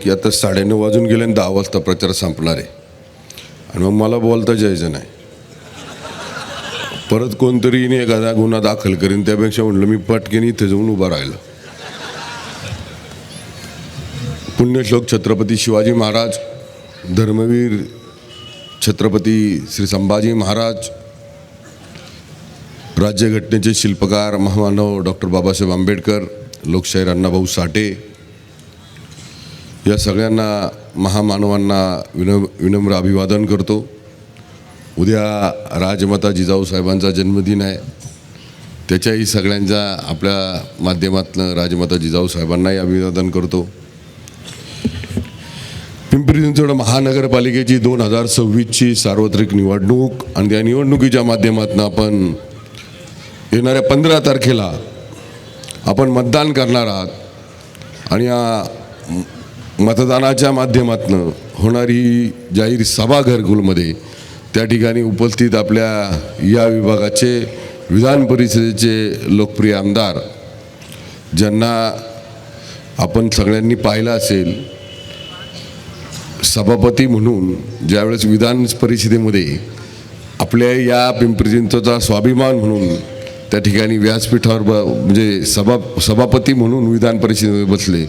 की आता 9:30 वाजून गेले आणि 10 वाजता प्रचार संपणार आहे आणि मग मला बोलता जायचं नाही. परत कोणतरी एखादा गुन्हा दाखल करीन, त्यापेक्षा म्हटलं मी पटकेने इथे जाऊन उभा राहिलो. पुण्यश्लोक छत्रपती शिवाजी महाराज, धर्मवीर छत्रपती श्री संभाजी महाराज, राज्यघटनेचे शिल्पकार महामानव डॉक्टर बाबासाहेब आंबेडकर, लोकशाहीर अण्णाभाऊ साठे, या सगळ्यांना महामानवांना विनम्र अभिवादन करतो. उद्या राजमाता जिजाऊ साहेबांचा जन्मदिन आहे, त्याच्याही सगळ्यांच्या आपल्या माध्यमातून राजमाता जिजाऊ साहेबांनाही अभिवादन करतो. पिंपरी चिंचवड महानगरपालिकेची 2026ची सार्वत्रिक निवडणूक आणि त्या निवडणुकीच्या माध्यमातून आपण येणाऱ्या 15 तारखेला आपण मतदान करणार आहात आणि या मतदानाच्या माध्यमातून होणारी जाहीर सभा घरकुलमध्ये त्या ठिकाणी उपस्थित आपल्या या विभागाचे विधान परिषदेचे लोकप्रिय आमदार, ज्यांना आपण सगळ्यांनी पाहिलं असेल सभापती म्हणून, ज्यावेळेस विधान परिषदेमध्ये आपल्या या पिंपरी चिंचवडचा स्वाभिमान म्हणून त्या ठिकाणी व्यासपीठावर म्हणजे सभापती म्हणून विधान परिषदेमध्ये बसले,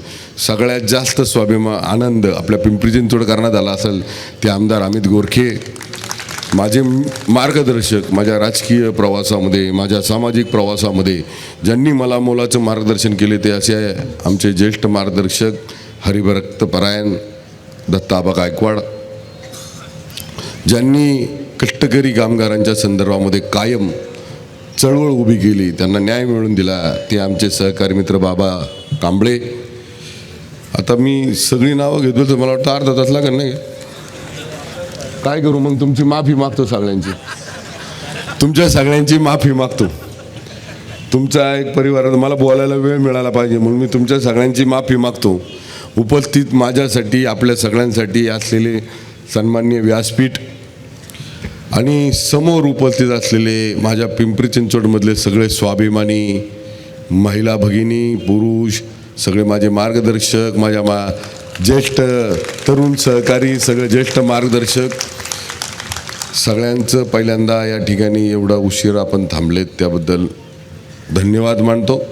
सगळ्यात जास्त स्वाभिमान आनंद आपल्या पिंपरी चिंचवडकरांना झाला असेल ते आमदार अमित गोरखे. माझे मार्गदर्शक माझ्या राजकीय प्रवासामध्ये, माझ्या सामाजिक प्रवासामध्ये ज्यांनी मला मोलाचं मार्गदर्शन केले ते असे आमचे ज्येष्ठ मार्गदर्शक हरिभक्त परायण दत्ताबा गायकवाड, ज्यांनी कष्टकरी कामगारांच्या संदर्भामध्ये कायम चळवळ उभी केली, त्यांना न्याय मिळवून दिला, ते आमचे सहकारी मित्र बाबा कांबळे. आता मी सगळी नावं घेतो तर मला वाटतं अर्धा तास लागेल नाही. काय करू मग, तुमची माफी मागतो सगळ्यांची, तुमच्या सगळ्यांची माफी मागतो. तुमचा एक परिवारात मला बोलायला वेळ मिळाला पाहिजे म्हणून मी तुमच्या सगळ्यांची माफी मागतो. उपस्थित माझ्यासाठी आपल्या सगळ्यांसाठी असलेले सन्माननीय व्यासपीठ आणि समोर उपस्थित असलेले माझ्या पिंपरी चिंचवडमधले सगळे स्वाभिमानी महिला भगिनी, पुरुष, सगळे माझे मार्गदर्शक, माझ्या ज्येष्ठ तरुण सहकारी, सगळे ज्येष्ठ मार्गदर्शक, सगळ्यांचं पहिल्यांदा या ठिकाणी एवढा उशीर आपण थांबलेत त्याबद्दल धन्यवाद मानतो.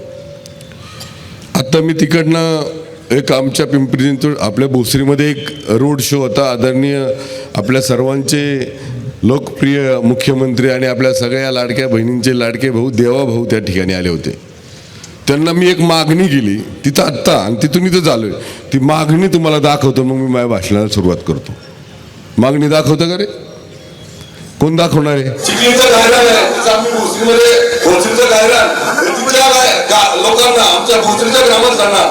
आता मी तिकडनं एक आमच्या पिंपरी चिंचवड आपल्या भोसरीमध्ये एक रोड शो होता. आदरणीय आपल्या सर्वांचे लोकप्रिय मुख्यमंत्री आणि आपल्या सगळ्या लाडक्या बहिणींचे लाडके भाऊ देवाभाऊ त्या ठिकाणी आले होते. त्यांना मी एक मागणी केली तिथं आत्ता, आणि तिथून इथं झालोय. ती मागणी तुम्हाला दाखवतो, मग मी माझ्या भाषणाला सुरुवात करतो. मागणी दाखवतं का रे? कोण दाखवणार आहे? लोकांना, आमच्या भोसरीच्या ग्रामस्थांना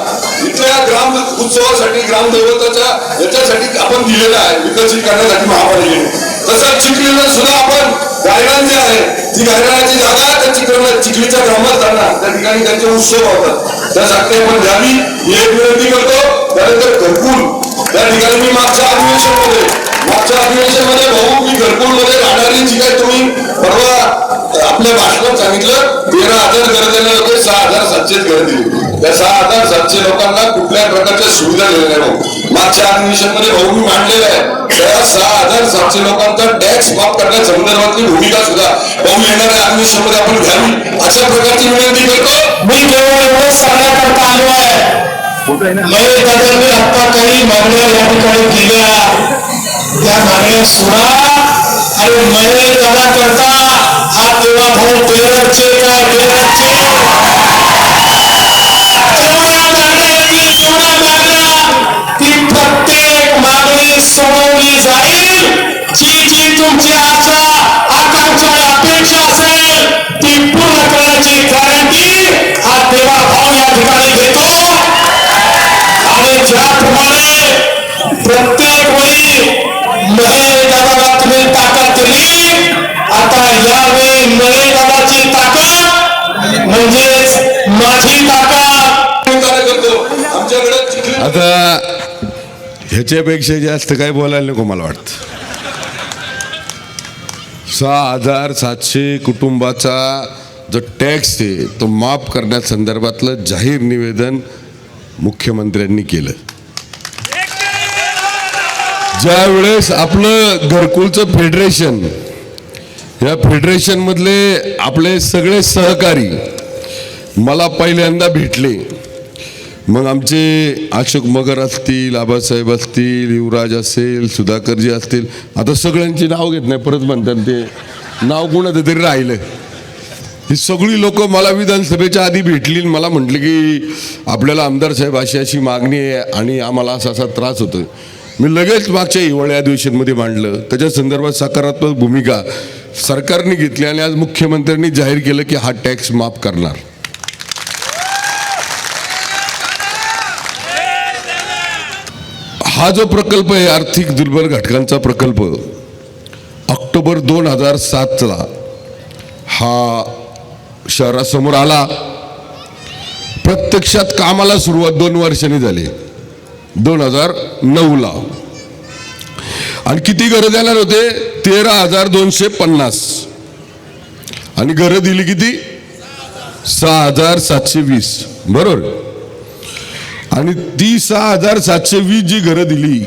इथल्या ग्राम उत्सवासाठी, ग्रामदैवताच्या याच्यासाठी आपण दिलेलं आहे विकसित करण्यासाठी महापालिकेने. तसंच चिखलीला सुद्धा आपण गायरान जे आहे ती गायरानाची जागा त्या चिखलीच्या ग्रामस्थांना त्या ठिकाणी त्यांचे उत्सव होतात त्यासाठी आपण द्यावी ही एक विनंती करतो. त्यानंतर घरकुल त्या ठिकाणी मी मागच्या अधिवेशनामध्ये भाऊ मी घरकुलमध्ये राहणारी जी काही तुम्ही परवा आपल्या भाषणात सांगितलं 13,000 घर देणार होते, 6,700 घर दिली. त्या 6,700 लोकांना कुठल्याही प्रकारच्या सुविधा दिल्या नाही. मागच्या अधिवेशनामध्ये भाऊ मी मांडलेलं आहे. त्या 6,700 लोकांचा टॅक्स माफ करण्या संदर्भातली भूमिका सुद्धा भाऊ येणाऱ्या अधिवेशनामध्ये आपण घ्यावी अशा प्रकारची विनंती करतो. मी केवळ एवढंच सांगण्याकरता आलो आहे. महेश दादांनी आता काही मागण्या या ठिकाणी केल्या, त्या मागण्या सोडा आणि महेश दादा करता हा तेव्हा भाऊ बेरचे काय बेरचे ती प्रत्येक मागणी सोडवली जाईल. जी जी तुमची आशा आकांक्षा अपेक्षा असेल ती पूर्ण करण्याची गॅरंटी हा तेव्हा भाऊ या ठिकाणी घेतो. आणि ज्याप्रमाणे प्रत्येक वेळी महेश दादाला तुम्ही ताकद दिली, आता यावेळी महेश दादाची ताकद म्हणजेच माझी ताकद करतो. आमच्याकडे आता ह्याच्यापेक्षा जास्त काय बोलायला नको मला वाटतं. 6,700 कुटुंबाचा जो टॅक्स आहे तो माफ करण्यासंदर्भातलं जाहीर निवेदन मुख्यमंत्र्यांनी केलं. ज्या वेळेस आपलं घरकुलचं फेडरेशन, या फेडरेशन मधले आपले सगळे सहकारी मला पहिल्यांदा भेटले. मग आमचे अशोक मगर असतील, आबासाहेब असतील, युवराज असेल, सुधाकरजी असतील, आता सगळ्यांची नाव घेत नाही, परत म्हणतात ते नाव कोणाचं तरी राहिलं. ही सगळी लोक मला विधानसभेच्या आधी भेटली, मला म्हटले की आपल्याला आमदार साहेब अशी अशी मागणी आहे आणि आम्हाला असा असा त्रास होतो. मी लगेच मागच्या हिवाळी अधिवेशनमध्ये मांडलं. त्याच्या संदर्भात सकारात्मक भूमिका सरकारने घेतली आणि आज मुख्यमंत्र्यांनी जाहीर केलं की हा टॅक्स माफ करणार. हा जो प्रकल्प आहे आर्थिक दुर्बल घटकांचा प्रकल्प, ऑक्टोबर 2007ला हा शहरासमोर आला. प्रत्यक्षात कामाला सुरुवात 2 वर्षांनी झाली, 2009ला. आणि किती घरं देणार होते? 13,250. आणि घरं दिली किती? 6,720. बरोबर. आणि ती 6,720 जी घरं दिली,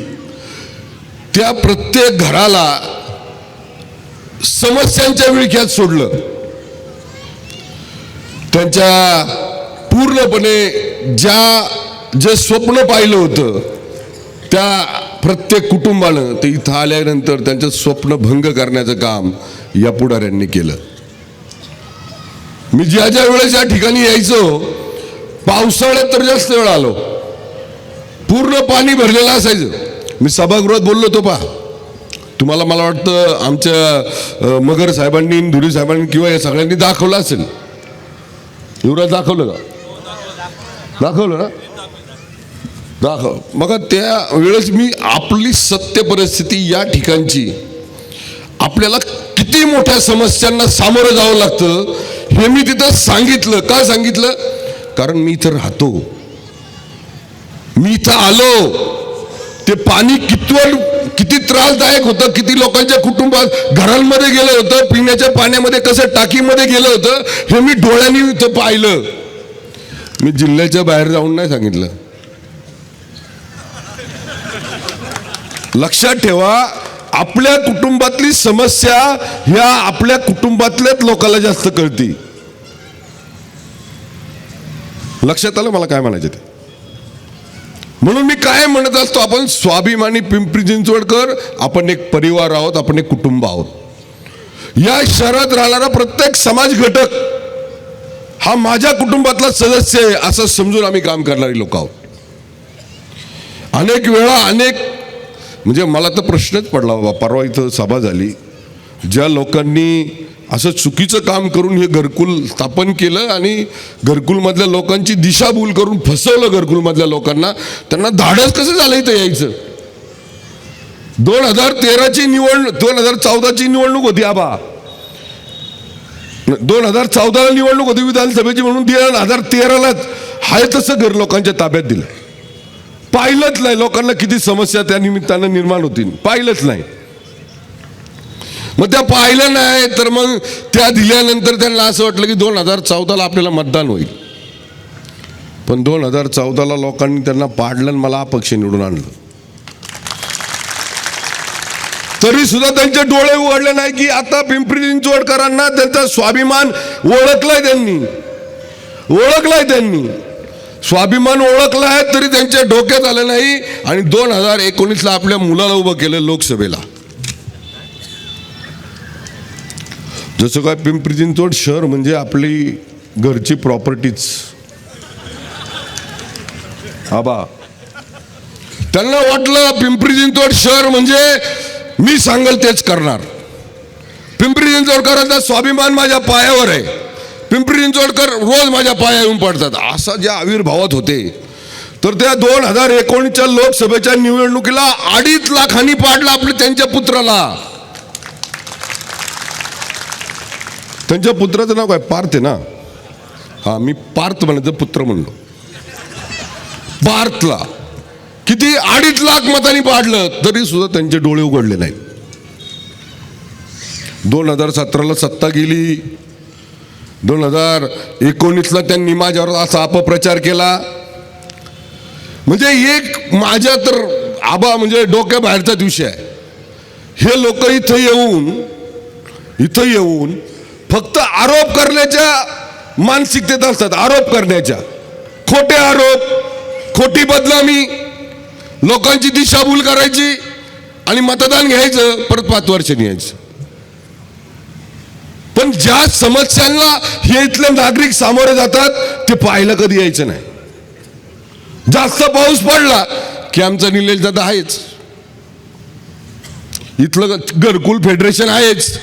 त्या प्रत्येक घराला समस्यांच्या विळख्यात सोडलं. त्यांच्या पूर्णपणे जे स्वप्न पाहिलं होतं त्या प्रत्येक कुटुंबानं ते इथं आल्यानंतर त्यांचं स्वप्न भंग करण्याचं काम या पुढाऱ्यांनी केलं. मी ज्या ज्या वेळेस या ठिकाणी यायचो, पावसाळ्यात तर जास्त वेळ आलो, पूर्ण पाणी भरलेलं असायचं. मी सभागृहात बोललो होतो, पहा तुम्हाला, मला वाटतं आमच्या मगर साहेबांनी, धुरी साहेबांनी किंवा या सगळ्यांनी दाखवलं असेल. युवराज दाखवलं का? दाखवलं ना? दाखव. मग त्या वेळेस मी आपली सत्य परिस्थिती या ठिकाणची, आपल्याला किती मोठ्या समस्यांना सामोरं जावं लागतं हे मी तिथं सांगितलं. का सांगितलं? कारण मी इथं राहतो, मी इथं आलो. ते पाणी किती त्रासदायक होतं, किती लोकांच्या कुटुंबात घरांमध्ये गेलं होतं, पिण्याच्या पाण्यामध्ये कसं टाकीमध्ये गेलं होतं हे मी डोळ्यांनी इथं पाहिलं. मी जिल्ह्याच्या बाहेर जाऊन नाही सांगितलं. लक्षात ठेवा, आपल्या कुटुंबातली समस्या ह्या आपल्या कुटुंबातल्याच लोकांना जास्त कळती. लक्षात आलं मला काय म्हणायचं ते? म्हणून मी काय म्हणत असतो, आपण स्वाभिमानी पिंपरी चिंचवडकर, आपण एक परिवार आहोत, आपण एक कुटुंब आहोत. या शहरात राहणारा प्रत्येक समाज घटक हा माझ्या कुटुंबातला सदस्य आहे असं समजून आम्ही काम करणारी लोक आहोत. अनेक वेळा म्हणजे मला तर प्रश्नच पडला बाबा. परवा इथं सभा झाली, ज्या लोकांनी असं चुकीचं काम करून हे घरकुल स्थापन केलं आणि घरकुलमधल्या लोकांची दिशाभूल करून फसवलं घरकुलमधल्या लोकांना, त्यांना धाडस कसं झालं इथं यायचं? 2013ची निवडणूक, 2014ची निवडणूक होती आबा, 2014ला निवडणूक होती विधानसभेची, म्हणून 2013लाच हाय तसं घर लोकांच्या ताब्यात दिलं. पाहिलंच नाही लोकांना किती समस्या त्या निमित्तानं निर्माण होतील, पाहिलंच नाही. मग त्या पाहिलं नाही तर मग त्या दिल्यानंतर त्यांना असं वाटलं की 2014ला आपल्याला मतदान होईल. पण 2014ला लोकांनी त्यांना पाडलं आणि मला अपक्ष निवडून आणलं. तरी सुद्धा त्यांचे डोळे उघडले नाही की आता पिंपरी चिंचवडकरांना त्यांचा स्वाभिमान ओळखलाय त्यांनी स्वाभिमान ओळखलाय, तरी त्यांच्या डोक्यात आलं नाही. आणि 2019ला आपल्या मुलाला उभं केलं लोकसभेला. जसं काय पिंपरी चिंचवड शहर म्हणजे आपली घरची प्रॉपर्टीच आबा. त्यांना वाटलं पिंपरी चिंचवड शहर म्हणजे मी सांगल तेच करणार. पिंपरी चिंचवडकरांचा स्वाभिमान माझ्या पायावर आहे, पिंपरी चिंचवडकर रोज माझ्या पाया येऊन पडतात, असा ज्या आविर्भावात होते. तर त्या 2019च्या लोकसभेच्या निवडणुकीला 2.5 लाखांनी पाडलं आपल्या त्यांच्या पुत्राला. त्यांच्या पुत्राचं नाव काय? पार्थ आहे ना? हा, मी पार्थ म्हणायचं पुत्र म्हणलो. पार्थला किती 2.5 लाख मतांनी पाडलं, तरी सुद्धा त्यांचे डोळे उघडले नाहीत. 2017ला सत्ता गेली, 2019ला त्यांनी माझ्यावर असा अपप्रचार केला. म्हणजे एक माझ्या तर आबा म्हणजे डोक्याबाहेरचा विषय आहे. हे लोक इथं येऊन फक्त आरोप करण्याच्या मानसिकतेत असतात. आरोप करण्याच्या, खोटे आरोप, खोटी बदनामी, लोकांची दिशाभूल करायची आणि मतदान घ्यायचं, परत 5 वर्षांनी यायचं. पण ज्या समस्यांना हे इथले नागरिक सामोरे जातात ते पाहायला कधी यायचं नाही. जास्त पाऊस पडला की आमचा निलेश दादा आहेच, इथलं घरकुल फेडरेशन आहेच,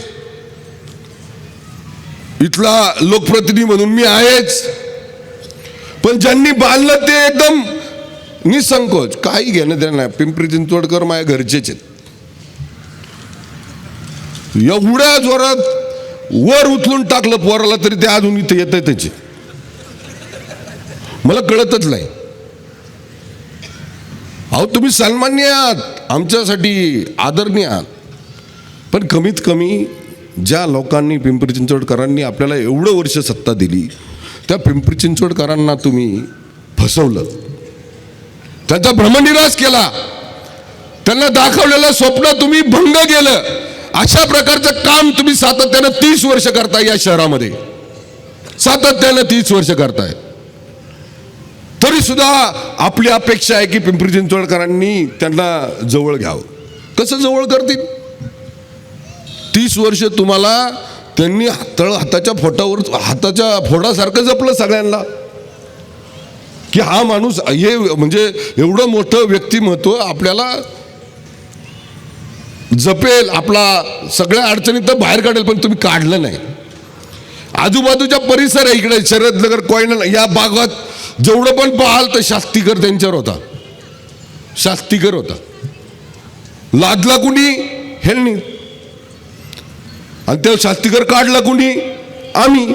इथला लोकप्रतिनिधी म्हणून मी आहेच. पण ज्यांनी बांधलं ते एकदम निसंकोच, काही घेणं देणं नाही. पिंपरी चिंचवडकर माझ्या घरचेच आहेत. एवढ्या जोरात वर उचलून टाकलं पोराला तरी ते अजून इथं येत आहे. त्याचे मला कळतच नाही. अहो तुम्ही सन्माननीय आहात, आमच्यासाठी आदरणीय आहात, पण कमीत कमी ज्या लोकांनी पिंपरी चिंचवडकरांनी आपल्याला एवढं वर्ष सत्ता दिली त्या पिंपरी चिंचवडकरांना तुम्ही फसवलं, त्यांचा भ्रमनिरास केला, त्यांना दाखवलेलं स्वप्न तुम्ही भंग केलं. अशा प्रकारचं काम तुम्ही सातत्यानं 30 वर्ष करताय या शहरामध्ये, सातत्यानं 30 वर्ष करताय. तरी सुद्धा आपली अपेक्षा आहे की पिंपरी चिंचवडकरांनी त्यांना जवळ घ्यावं. कसं जवळ करतील? 30 वर्ष तुम्हाला त्यांनी हाताच्या फोडासारखं जपलं सगळ्यांना, की हा माणूस हे म्हणजे एवढं मोठं व्यक्तिमत्व आपल्याला जपेल, आपला सगळ्या अडचणीत तर बाहेर काढेल, पण तुम्ही काढलं नाही. आजूबाजूचा परिसर आहे इकडे शरदनगर, कोयना, या भागात जेवढं पण पाहाल तर शास्तीकर त्यांच्यावर होता, शास्तीकर होता. लादला कुणी? ह्यांनी. आणि ते शास्तीकर काढला कुणी? आम्ही.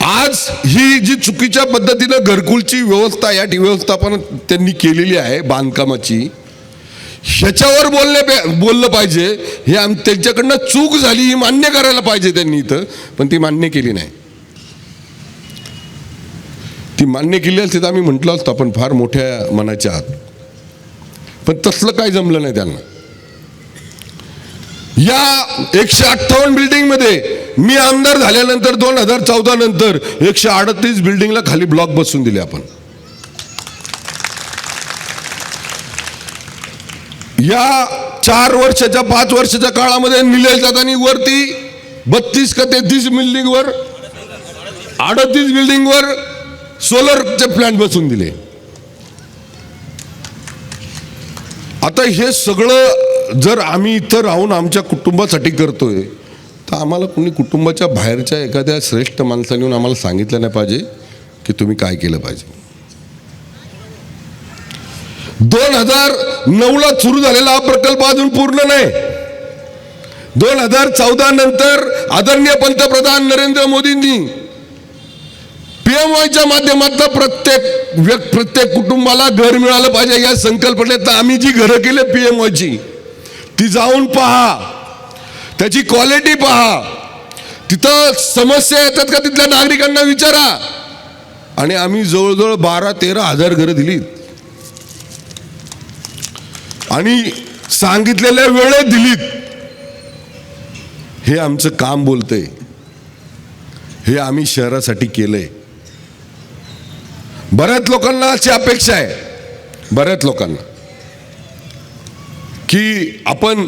आज ही जी चुकीच्या पद्धतीनं घरकुलची व्यवस्था या व्यवस्थापन त्यांनी केलेली आहे बांधकामाची, ह्याच्यावर बोललं पाहिजे. हे त्यांच्याकडनं चूक झाली ही मान्य करायला पाहिजे त्यांनी इथं, पण ती मान्य केली नाही. ती मान्य केली असती तर आम्ही म्हटलं असतं आपण फार मोठ्या मनाच्या आहात, पण तसलं काय जमलं नाही त्यांना. या 158 बिल्डिंग मध्ये मी आमदार झाल्यानंतर 2014 नंतर 138 बिल्डिंगला खाली ब्लॉक बसवून दिले आपण. या 4 वर्षाच्या 5 वर्षाच्या काळामध्ये निलेश दादांनी वरती 32 का 33 बिल्डिंग वर 38 बिल्डिंग वर सोलरचे प्लांट बसवून दिले. आता हे सगळं जर आम्ही इथं राहून आमच्या कुटुंबासाठी करतोय तर आम्हाला कोणी कुटुंबाच्या बाहेरच्या एखाद्या श्रेष्ठ माणसाने येऊन आम्हाला सांगितलं नाही पाहिजे की तुम्ही काय केलं पाहिजे. 2009ला सुरू झालेला हा प्रकल्प अजून पूर्ण नाही. 2014 नंतर आदरणीय पंतप्रधान नरेंद्र मोदींनी PMYच्या माध्यमातून प्रत्येक कुटुंबाला घर मिळालं पाहिजे या संकल्पनेत आम्ही जी घरं केली PMYची ती जाऊन पहा, त्याची क्वालिटी पहा, तिथं समस्या येतात का तिथल्या नागरिकांना विचारा. आणि आम्ही जवळजवळ 12-13 हजार घरं दिलीत आणि सांगितलेल्या वेळेत दिलीत. हे आमचं काम बोलतंय, हे आम्ही शहरासाठी केलंय. बऱ्याच लोकांना अशी अपेक्षा आहे, बऱ्याच लोकांना, की आपण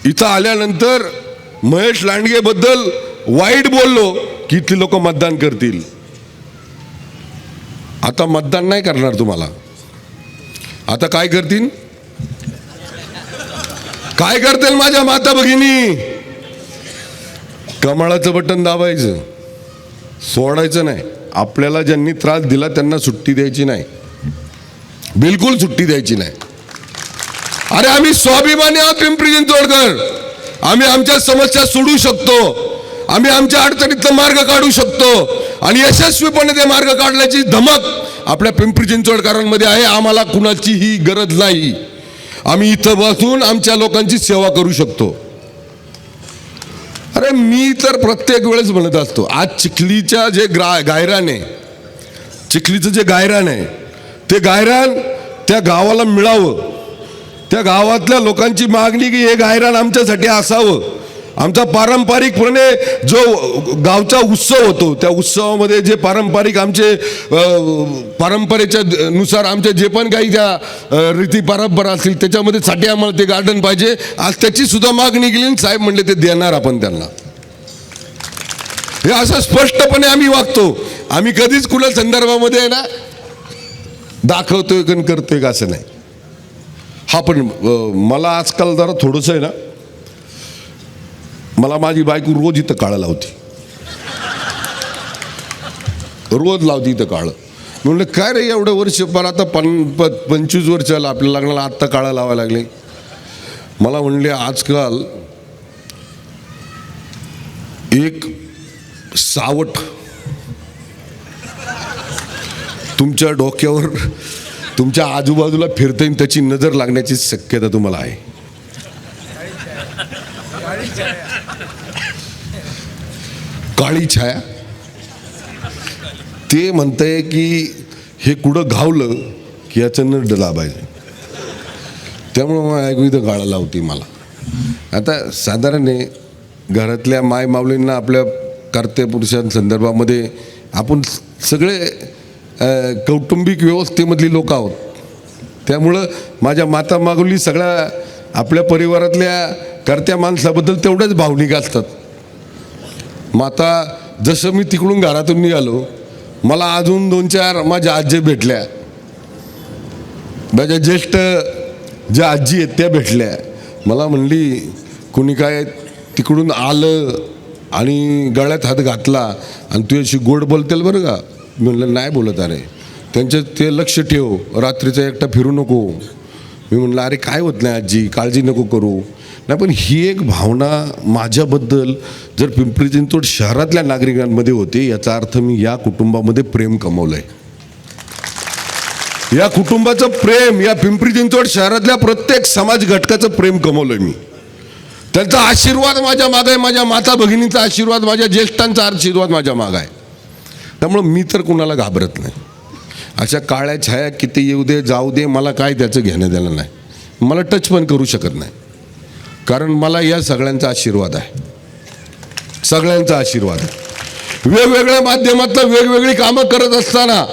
इथं आल्यानंतर महेश लांडगे बद्दल वाईट बोललो की इथली लोक मतदान करतील. आता मतदान नाही करणार तुम्हाला. आता काय करतील? काय करतील माझ्या माता भगिनी? कमळाचं बटन दाबायचं, सोडायचं नाही. आपल्याला ज्यांनी त्रास दिला त्यांना सुट्टी द्यायची नाही, बिलकुल सुट्टी द्यायची नाही. अरे आम्ही स्वाभिमानी आहोत पिंपरी चिंचवडकर. आम्ही आमच्या समस्या सोडू शकतो, आम्ही आमच्या अडचणीतला मार्ग काढू शकतो आणि यशस्वीपणे ते मार्ग काढण्याची धमक आपल्या पिंपरी चिंचवडकरांमध्ये आहे. आम्हाला कुणाची ही गरज नाही. आम्ही इथं बसून आमच्या लोकांची सेवा करू शकतो. अरे मी तर प्रत्येक वेळेस म्हणत असतो, आज चिखलीच्या जे गायराने चिखलीचं जे गायरान आहे ते गायरान त्या गावाला मिळावं. त्या गावातल्या लोकांची मागणी की हे गायरान आमच्यासाठी असावं. आमचा पारंपरिकपणे जो गावचा उत्सव होतो त्या उत्सवामध्ये जे पारंपरिक आमचे परंपरेच्या नुसार आमचे जे पण काही त्या रीती परंपरा असतील त्याच्यामध्ये साठी आम्हाला ते गार्डन पाहिजे. आज त्याची सुद्धा मागणी केली आणि साहेब म्हणले ते देणार आपण त्यांना. हे असं स्पष्टपणे आम्ही वागतो. आम्ही कधीच कुणा संदर्भामध्ये आहे ना दाखवतोय कण करतोय का असं नाही. हा पण मला आजकाल जरा थोडंसं आहे ना, मला माझी बायको रोज इथं काळं लावते, रोज लावते इथं काळं. म्हणलं काय रे एवढं वर्ष पण आता 25 वर्ष झालं आपल्या लग्नाला, आत्ता काळं लावायला लागले. मला म्हणले आजकाल एक सावट तुमच्या डोक्यावर तुमच्या आजूबाजूला फिरते त्याची नजर लागण्याची शक्यता तुम्हाला आहे. काळी छाया. ते म्हणतंय की हे कुठं घावलं की याचं नड दाबायचं. त्यामुळं मग ऐकू इथं गाळा लावते मला. आता साधारण घरातल्या माय माऊलींना आपल्या कर्त्या पुरुषांसंदर्भामध्ये आपण सगळे कौटुंबिक व्यवस्थेमधली लोक आहोत. त्यामुळं माझ्या माता माऊली सगळ्या आपल्या परिवारातल्या कर्त्या माणसाबद्दल तेवढ्याच भावनिक असतात. माता जसं मी तिकडून घरातून निघालो मला अजून 2-4 माझ्या आजी भेटल्या. माझ्या ज्येष्ठ ज्या आजी आहेत त्या भेटल्या. मला म्हणली कुणी काय तिकडून आलं आणि गळ्यात हात घातला आणि तू अशी गोड बोलतेल बरं का. म्हणलं नाही बोलत अरे, त्यांचं ते लक्ष ठेव, रात्रीचा एकटा फिरू नको. मी म्हणलं अरे काय होत नाही आजी, काळजी नको करू. नाही पण ही एक भावना माझ्याबद्दल जर पिंपरी चिंचवड शहरातल्या नागरिकांमध्ये होते याचा अर्थ मी या कुटुंबामध्ये प्रेम कमवलंय. या कुटुंबाचं प्रेम, या पिंपरी चिंचवड शहरातल्या प्रत्येक समाज घटकाचं प्रेम कमवलंय मी. त्यांचा आशीर्वाद माझ्या मागं आहे, माझ्या माता भगिनींचा आशीर्वाद, माझ्या ज्येष्ठांचा आशीर्वाद माझ्या मागं आहे. त्यामुळं मी तर कुणाला घाबरत नाही. अशा काळ्या छाया किती येऊ दे जाऊ दे मला काय त्याचं घेणं देणं नाही. मला टच पण करू शकत नाही, कारण मला या सगळ्यांचा आशीर्वाद आहे. सगळ्यांचा आशीर्वाद आहे. वेगवेगळ्या माध्यमातलं वेगवेगळी कामं करत असताना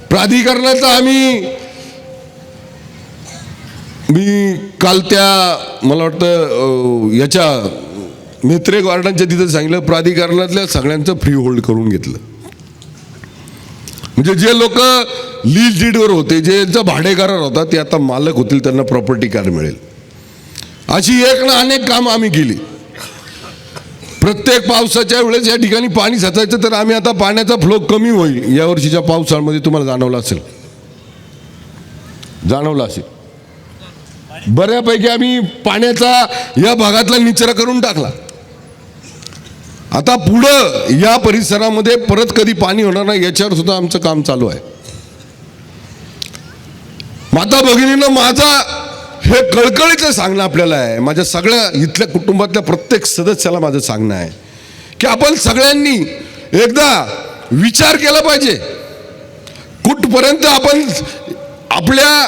प्राधिकरणाचा मी काल त्या मला वाटतं याच्या मेत्रे गार्डनच्या तिथं सांगितलं प्राधिकरणातल्या सगळ्यांचं फ्री होल्ड करून घेतलं. म्हणजे जे लोक लीज डीडवर होते, जे यांचा भाडेकरार होता ते आता मालक होतील, त्यांना प्रॉपर्टी कार्ड मिळेल. अशी एक ना अनेक कामं आम्ही केली. प्रत्येक पावसाच्या वेळेस या ठिकाणी पाणी साचायचं तर आम्ही आता पाण्याचा फ्लो कमी होईल या वर्षीच्या पावसाळ्यामध्ये. तुम्हाला जाणवलं असेल बऱ्यापैकी आम्ही पाण्याचा या भागातला निचरा करून टाकला. आता पुढं या परिसरामध्ये परत कधी पाणी होणार नाही याच्यावर सुद्धा आमचं काम चालू आहे. माता भगिनीनं माझा हे कळकळीचं सांगणं आपल्याला आहे. माझ्या सगळ्या इथल्या कुटुंबातल्या प्रत्येक सदस्याला माझं सांगणं आहे की आपण सगळ्यांनी एकदा विचार केला पाहिजे कुठपर्यंत आपण आपल्या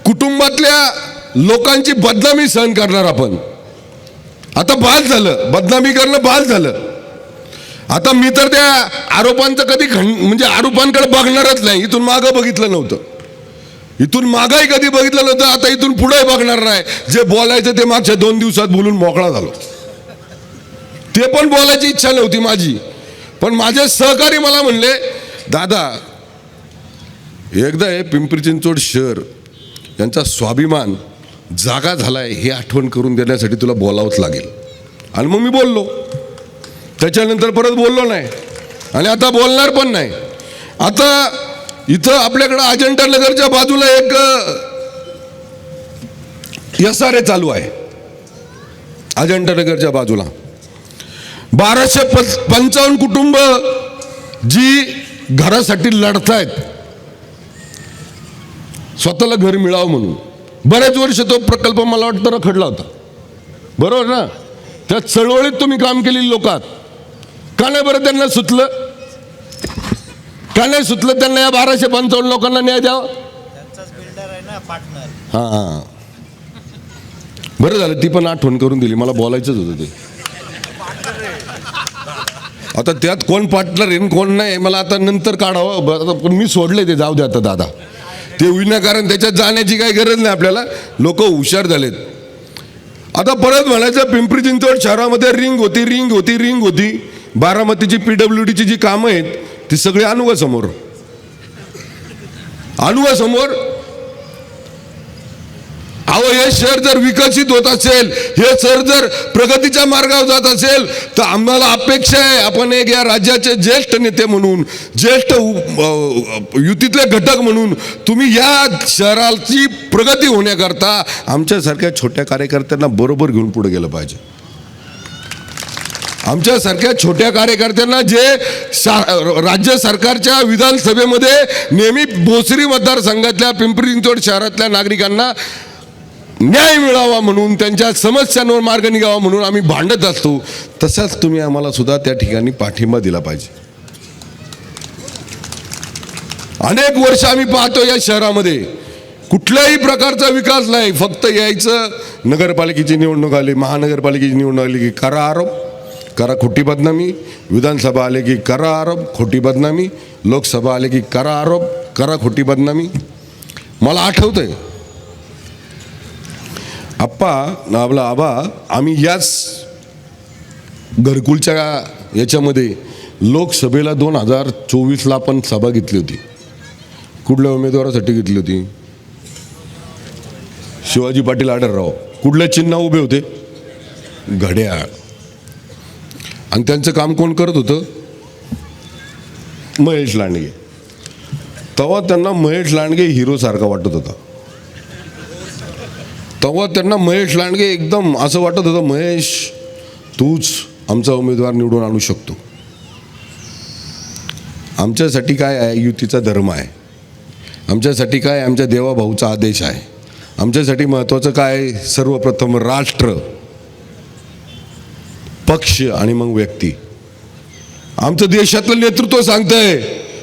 कुटुंबातल्या लोकांची बदनामी सहन करणार. आपण आता बाल झालं, बदनामी करणं बाल झालं. आता मी तर त्या आरोपांचं कधी म्हणजे आरोपांकडे बघणारच नाही. इथून मागं बघितलं नव्हतं, इथून मागही कधी बघितलं नव्हतं, आता इथून पुढे बघणार नाही. जे बोलायचं ते मागच्या 2 दिवसात बोलून मोकळा झालो. ते पण बोलायची इच्छा नव्हती माझी, पण माझे सहकारी मला म्हणले दादा एकदा हे पिंपरी चिंचवड शहर यांचा स्वाभिमान जागा झालाय हे आठवण करून देण्यासाठी तुला बोलावंच लागेल. आणि मग मी बोललो. त्याच्यानंतर परत बोललो नाही आणि आता बोलणार पण नाही. आता इथं आपल्याकडं अजंठा नगरच्या बाजूला एक SRA चालू आहे. अजंठा नगरच्या बाजूला 1255 कुटुंब जी घरासाठी लढतायत, स्वतःला घर मिळावं म्हणून. बरेच वर्ष तो प्रकल्प मला वाटतं रखडला होता, बरोबर ना. त्या चळवळीत तुम्ही काम केलेली लोक आहात का नाही बरं त्यांना सुचलं. का नाही सुचलं त्यांना या 1255 लोकांना न्याय द्यावा? हां, बरं झालं ती पण आठवण करून दिली, मला बोलायचंच होतं ते. आता त्यात कोण पार्टनर आहे कोण नाही मला आता नंतर काढावं, पण मी सोडले ते, जाऊ दे आता दादा, ते विनाकारण त्याच्यात जाण्याची काही गरज नाही आपल्याला. लोक हुशार झालेत. आता परत म्हणायचं पिंपरी चिंचवड शहरामध्ये रिंग होती. बारामतीची PWDची जी कामं आहेत ती सगळी आणू समोर. अहो हे शहर जर विकसित होत असेल, हे शहर जर प्रगतीच्या मार्गावर जात असेल तर आम्हाला अपेक्षा आहे, आपण एक या राज्याचे ज्येष्ठ नेते म्हणून, ज्येष्ठ युतीतले घटक म्हणून तुम्ही या शहराची प्रगती होण्याकरता आमच्यासारख्या छोट्या कार्यकर्त्यांना बरोबर घेऊन पुढे गेलं पाहिजे. आमच्यासारख्या छोट्या कार्यकर्त्यांना जे राज्य सरकारच्या विधानसभेमध्ये नेहमी भोसरी मतदारसंघातल्या पिंपरी चिंचवड शहरातल्या नागरिकांना न्याय मिळावा म्हणून, त्यांच्या समस्यांवर मार्ग निघावा म्हणून आम्ही भांडत असतो, तसाच तुम्ही आम्हाला सुद्धा त्या ठिकाणी पाठिंबा दिला पाहिजे. अनेक वर्ष आम्ही पाहतो या शहरामध्ये कुठल्याही प्रकारचा विकास नाही. फक्त यायचं, नगरपालिकेची निवडणूक आली, महानगरपालिकेची निवडणूक आली की करा आरोप, करा खोटी बदनामी, विधानसभा आले की करा आरोप, खोटी बदनामी, लोकसभा आले की करा आरोप, करा खोटी बदनामी. मला आठवतंय आपला आबा, आम्ही याच घरकुलच्या याच्यामध्ये लोकसभेला 2024ला आपण सभा घेतली होती. कुठल्या उमेदवारासाठी घेतली होती? शिवाजी पाटील आढळराव. कुठल्या चिन्ह उभे होते? घड्याळ. आणि त्यांचं काम कोण करत होतं? महेश लांडगे. तेव्हा त्यांना महेश लांडगे हिरोसारखा वाटत होता. तेव्हा त्यांना महेश लांडगे एकदम असं वाटत होतं, महेश तूच आमचा उमेदवार निवडून आणू शकतो. आमच्यासाठी काय आहे? युतीचा धर्म आहे. आमच्यासाठी काय? आमच्या देवाभाऊचा आदेश आहे. आमच्यासाठी महत्त्वाचं काय? सर्वप्रथम राष्ट्र, पक्ष आणि मग व्यक्ती. आमचं देशातलं नेतृत्व सांगतंय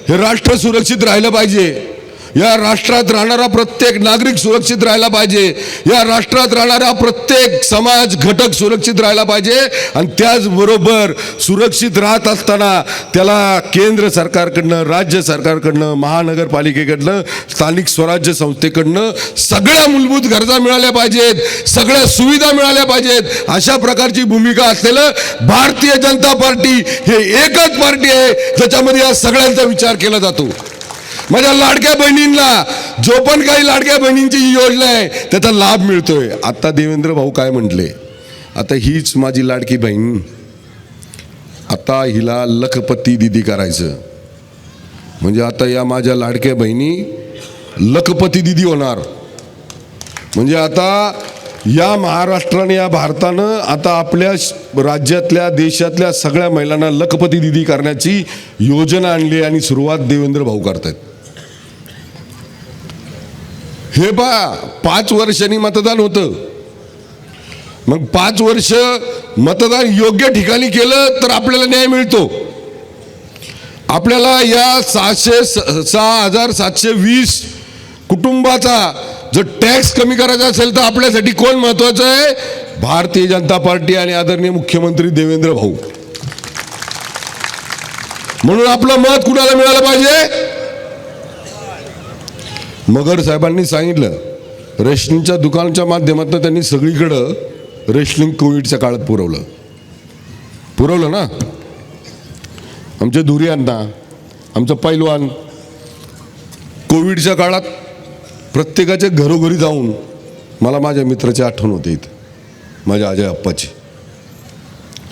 हे राष्ट्र सुरक्षित राहिलं पाहिजे. या राष्ट्रात राहणारा प्रत्येक नागरिक सुरक्षित राहायला पाहिजे. या राष्ट्रात राहणारा प्रत्येक समाज घटक सुरक्षित राहायला पाहिजे. आणि त्याचबरोबर सुरक्षित राहत असताना त्याला केंद्र सरकारकडनं, राज्य सरकारकडनं, महानगरपालिकेकडनं, स्थानिक स्वराज्य संस्थेकडनं सगळ्या मूलभूत गरजा मिळाल्या पाहिजेत, सगळ्या सुविधा मिळाल्या पाहिजेत. अशा प्रकारची भूमिका असलेलं भारतीय जनता पार्टी हे एकच पार्टी आहे ज्याच्यामध्ये या सगळ्यांचा विचार केला जातो. माझ्या लाडक्या बहिणींना जो पण काही लाडक्या बहिणींची योजना आहे त्याचा लाभ मिळतोय. आता देवेंद्र भाऊ काय म्हटले, आता हीच माझी लाडकी बहीण, आता हिला लखपती दिदी करायचं. म्हणजे आता या माझ्या लाडक्या बहिणी लखपती दिदी होणार. म्हणजे आता या महाराष्ट्राने, या भारतानं आता आपल्या राज्यातल्या, देशातल्या सगळ्या महिलांना लखपती दिदी करण्याची योजना आणली आणि सुरुवात देवेंद्र भाऊ करतायत. हे 5 वर्षांनी मतदान होतं. मग 5 वर्ष मतदान योग्य ठिकाणी केलं तर आपल्याला न्याय मिळतो. आपल्याला या 6,720 कुटुंबाचा जर टॅक्स कमी करायचा असेल तर आपल्यासाठी कोण महत्वाचं आहे? भारतीय जनता पार्टी आणि आदरणीय मुख्यमंत्री देवेंद्र भाऊ. म्हणून आपलं मत कुणाला मिळालं पाहिजे? मगर साहेबांनी सांगितलं, रेशनिंगच्या दुकानाच्या माध्यमातून त्यांनी सगळीकडं रेशनिंग कोविडच्या काळात पुरवलं ना. आमचे धुरी अण्णा, आमचं पैलवान कोविडच्या काळात प्रत्येकाच्या घरोघरी जाऊन, मला माझ्या मित्राची आठवण होते इथं, माझ्या अजय अप्पाची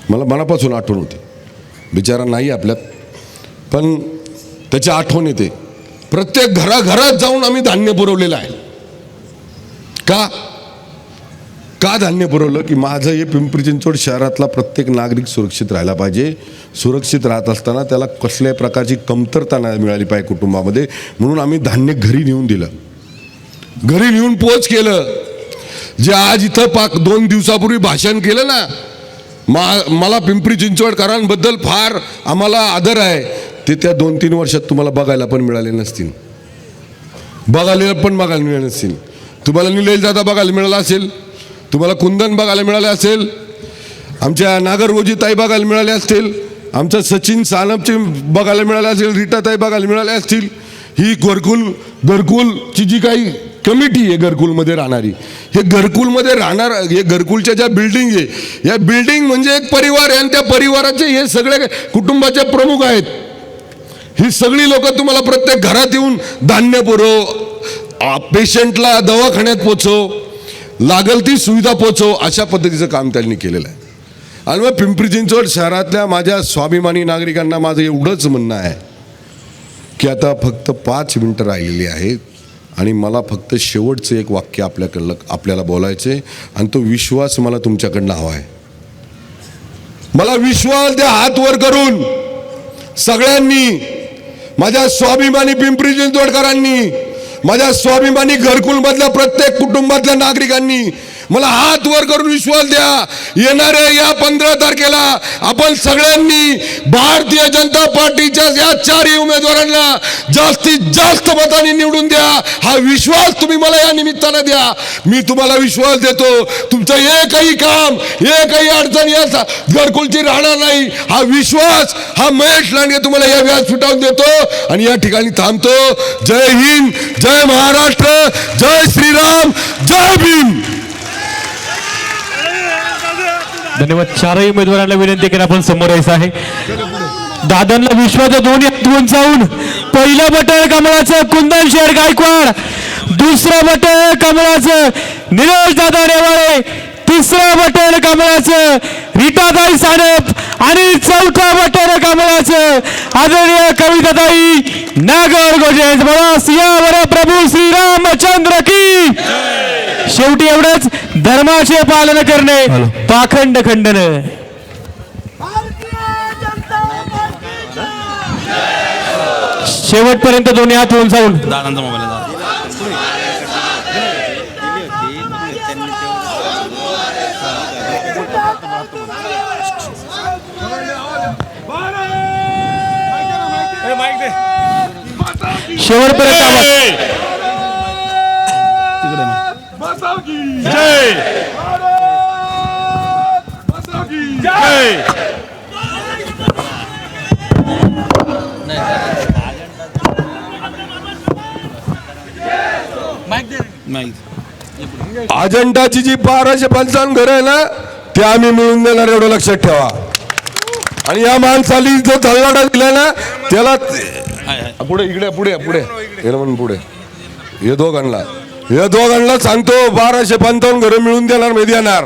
मला मनापासून आठवण होती. बिचारा नाही आपल्यात, पण त्याची आठवण येते. प्रत्येक घराघरात जाऊन आम्ही धान्य पुरवलेलं आहे. का धान्य पुरवलं? की माझं हे पिंपरी चिंचवड शहरातला प्रत्येक नागरिक सुरक्षित राहायला पाहिजे. सुरक्षित राहत असताना त्याला कसल्याही प्रकारची कमतरता नाही मिळाली पाहिजे कुटुंबामध्ये. म्हणून आम्ही धान्य घरी नेऊन दिलं, घरी नेऊन पोच केलं. जे आज इथं 2 दिवसापूर्वी भाषण केलं ना, मला पिंपरी चिंचवडकरांबद्दल फार आम्हाला आदर आहे. ते त्या 2-3 वर्षात तुम्हाला बघायला पण मिळाले नसतील, बघायला मिळाले नसतील. तुम्हाला निलेश दादा बघायला मिळाला असेल, तुम्हाला कुंदन बघायला मिळाले असेल, आमच्या नागरगोजी ताई बघायला मिळाले असतील, आमच्या सचिन सानपचे बघायला मिळाले असेल, रीटाताई बघायला मिळाले असतील. ही घरकुलची जी काही कमिटी आहे घरकुलमध्ये राहणारी, हे घरकुलमध्ये राहणार, हे घरकुलच्या ज्या बिल्डिंग आहे, या बिल्डिंग म्हणजे एक परिवार आहे आणि त्या परिवाराचे हे सगळे कुटुंबाचे प्रमुख आहेत. ही सगळी लोक तुम्हाला प्रत्येक घरात येऊन धान्य पुरव, पेशंटला दवाखान्यात पोचव, लागल ती सुविधा पोचव, अशा पद्धतीचं काम त्यांनी केलेलं आहे. आणि मग पिंपरी चिंचवड शहरातल्या माझ्या स्वाभिमानी नागरिकांना माझं एवढंच म्हणणं आहे की आता फक्त 5 मिनटं राहिलेली आहेत आणि मला फक्त शेवटचं एक वाक्य आपल्याला बोलायचं आहे आणि तो विश्वास मला तुमच्याकडनं हवा आहे. मला विश्वास द्या हात वर करून सगळ्यांनी, माझ्या स्वाभिमानी पिंपरी चिंचवडकरांनी, माझ्या स्वाभिमानी घरकुलमधल्या प्रत्येक कुटुंबातल्या नागरिकांनी मला हात वर करून विश्वास द्या. येणाऱ्या या 15 तारखेला आपण सगळ्यांनी भारतीय जनता पार्टीच्या या 4 उमेदवारांना जास्तीत जास्त मतांनी निवडून द्या. हा विश्वास तुम्ही मला या निमित्तानं द्या. मी तुम्हाला विश्वास देतो, तुमचं एकही काम, एकही अडचण या घरकुलची राहणार नाही. हा विश्वास हा महेश लांडगे तुम्हाला या व्यासपीठावर देतो आणि या ठिकाणी थांबतो. जय हिंद, जय महाराष्ट्र, जय श्रीराम, जय भीम. धन्यवाद. 4ही उमेदवारांना विनंती करा आपण समोर यायचं आहे. दादांना विश्वाचं दोन्ही हात उंचावून पहिलं बटन कमळाचं कुंदन शेठ गायकवाड, दुसरं बटन कमळाचं निलेश दादा नेवाळे, तिसरं बटन कमळाचं रीटाताई सानप आणि चौथं बटन कमळाचं आदरणीय कविताताई नागरगोजे. बोला सियावर प्रभू श्रीरामचंद्र की. शेवटी एवढंच, धर्माचे पालन करणे, पाखंड खंडन. शेवटपर्यंत दोन्ही हात उंचावून. शेवटपर्यंत आवाज. अजंठाची जी 1255 घरं आहे ना, ते आम्ही मिळून देणार, एवढं लक्षात ठेवा. आणि या माणसाली जो धल्लाडा दिला ना त्याला पुढे इकडे पुढे पुढे म्हणून पुढे हे दोघांना सांगतो 1255 घरं मिळून देणार, मी देणार.